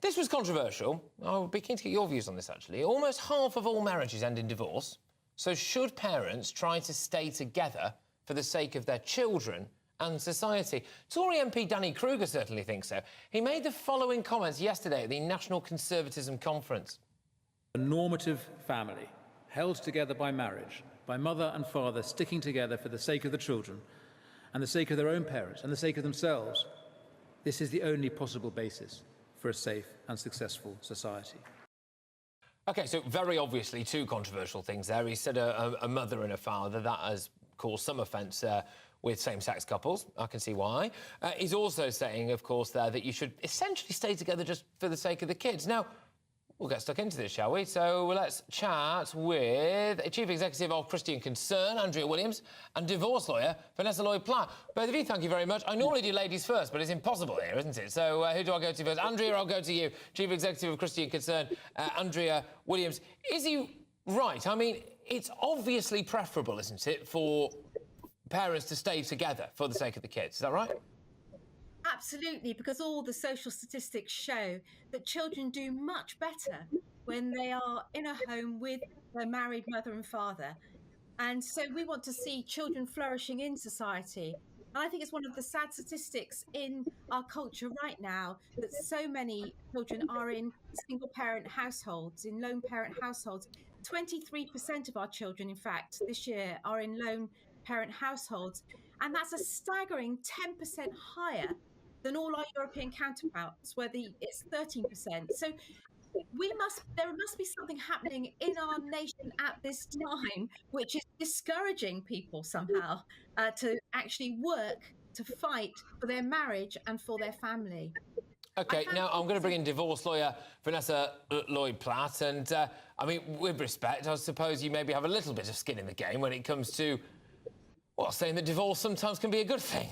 This was controversial. I would be keen to get your views on this, actually. Almost half of all marriages end in divorce. So should parents try to stay together for the sake of their children and society? Tory MP Danny Kruger certainly thinks so. He made the following comments yesterday at the National Conservatism Conference. A normative family, held together by marriage, by mother and father sticking together for the sake of the children and the sake of their own parents and the sake of themselves. This is the only possible basis for a safe and successful society. OK, so very obviously two controversial things there. He said a mother and a father. That has caused some offence with same-sex couples. I can see why. He's also saying, of course, there that you should essentially stay together just for the sake of the kids. Now, we'll get stuck into this, shall we? So let's chat with Chief Executive of Christian Concern, Andrea Williams, and divorce lawyer, Vanessa Lloyd Platt. Both of you, thank you very much. I normally do ladies first, but it's impossible here, isn't it? So who do I go to first? Andrea, I'll go to you. Chief Executive of Christian Concern, Andrea Williams. Is he right? I mean, it's obviously preferable, isn't it, for parents to stay together for the sake of the kids. Is that right? Absolutely, because all the social statistics show that children do much better when they are in a home with their married mother and father. And so we want to see children flourishing in society. And I think it's one of the sad statistics in our culture right now that so many children are in single-parent households, in lone parent households. 23% of our children, in fact, this year are in lone parent households. And that's a staggering 10% higher than all our European counterparts, where it's 13%. So there must be something happening in our nation at this time, which is discouraging people somehow to actually work, to fight for their marriage and for their family. OK, now I'm going to bring in divorce lawyer Vanessa Lloyd Platt. And, I mean, with respect, I suppose you maybe have a little bit of skin in the game when it comes to, well, saying that divorce sometimes can be a good thing.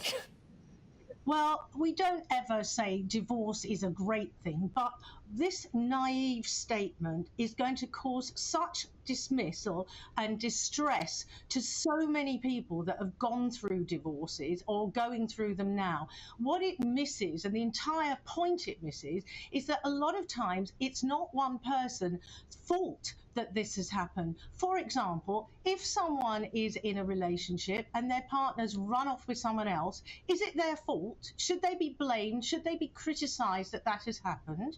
Well, we don't ever say divorce is a great thing, but this naive statement is going to cause such dismissal and distress to so many people that have gone through divorces or going through them now. What it misses, and the entire point it misses, is that a lot of times it's not one person's fault that this has happened. For example, if someone is in a relationship and their partner's run off with someone else, is it their fault? Should they be blamed? Should they be criticised that that has happened?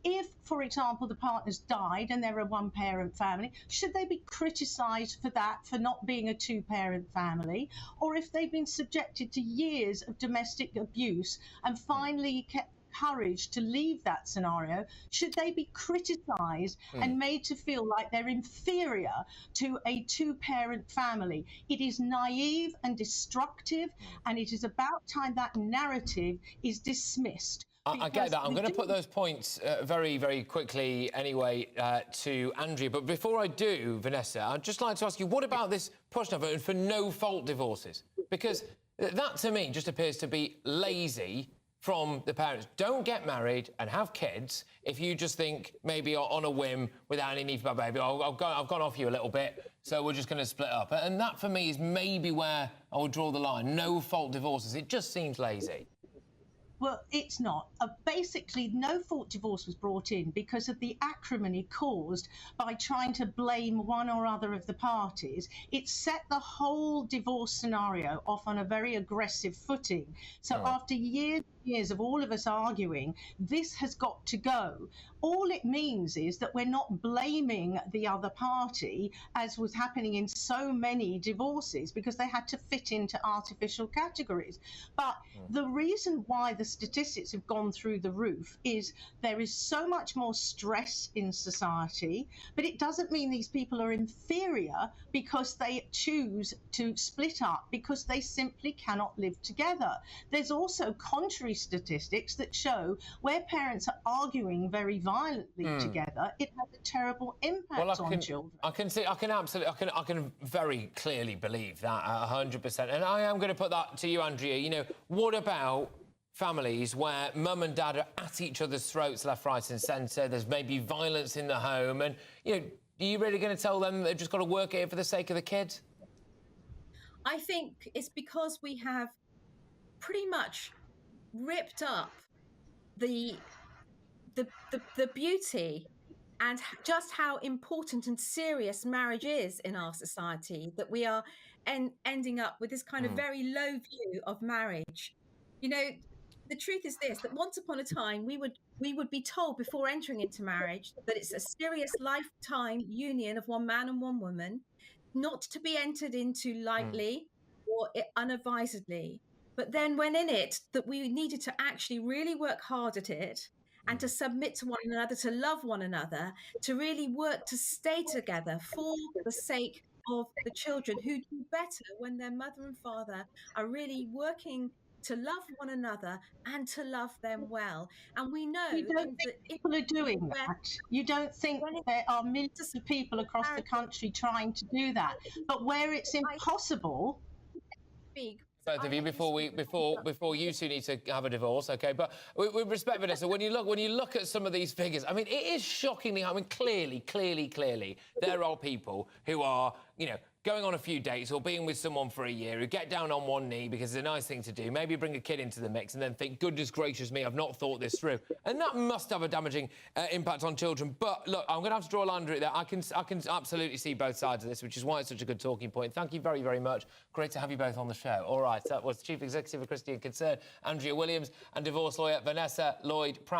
If, for example, the partner's died and they're a one-parent family, should they be criticised for that, for not being a two-parent family? Or if they've been subjected to years of domestic abuse and finally kept courage to leave that scenario, should they be criticised and made to feel like they're inferior to a two-parent family? It is naive and destructive, and it is about time that narrative is dismissed. I get that. I'm going to put those points very, very quickly anyway to Andrea. But before I do, Vanessa, I'd just like to ask you, what about this push now for no-fault divorces? Because that, to me, just appears to be lazy from the parents. Don't get married and have kids if you just think maybe on a whim without any need for my baby, I've gone off you a little bit, so we're just going to split up. And that, for me, is maybe where I would draw the line. No-fault divorces. It just seems lazy. Well, it's not. Basically, no-fault divorce was brought in because of the acrimony caused by trying to blame one or other of the parties. It set the whole divorce scenario off on a very aggressive footing. So after years of all of us arguing, this has got to go. All it means is that we're not blaming the other party, as was happening in so many divorces, because they had to fit into artificial categories. But the reason why the statistics have gone through the roof is there is so much more stress in society, but it doesn't mean these people are inferior because they choose to split up, because they simply cannot live together. There's also contrary statistics that show where parents are arguing very violently together, it has a terrible impact on children. I can very clearly believe that 100%. And I am going to put that to you, Andrea. You know, what about families where mum and dad are at each other's throats left, right and centre? There's maybe violence in the home, and, you know, are you really going to tell them they've just got to work it for the sake of the kids? I think it's because we have pretty much ripped up the the beauty and just how important and serious marriage is in our society, that we are ending up with this kind of very low view of marriage. You know, the truth is this, that once upon a time we would be told before entering into marriage that it's a serious lifetime union of one man and one woman, not to be entered into lightly or unadvisedly. But then when in it, that we needed to actually really work hard at it and to submit to one another, to love one another, to really work to stay together for the sake of the children, who do better when their mother and father are really working to love one another and to love them well. And we know You don't think people are doing that? You don't think there are millions of people across the country trying to do that? But where it's impossible... Both of you, before you two need to have a divorce, okay? But with respect, Vanessa, when you look at some of these figures, I mean, it is shockingly. I mean, clearly, there are people who are, you know, going on a few dates or being with someone for a year who get down on one knee because it's a nice thing to do, maybe bring a kid into the mix and then think, goodness gracious me, I've not thought this through. And that must have a damaging impact on children. But look, I'm going to have to draw a line under it there. I can absolutely see both sides of this, which is why it's such a good talking point. Thank you very, very much. Great to have you both on the show. All right, that was Chief Executive of Christian Concern, Andrea Williams, and divorce lawyer Vanessa Lloyd Platt.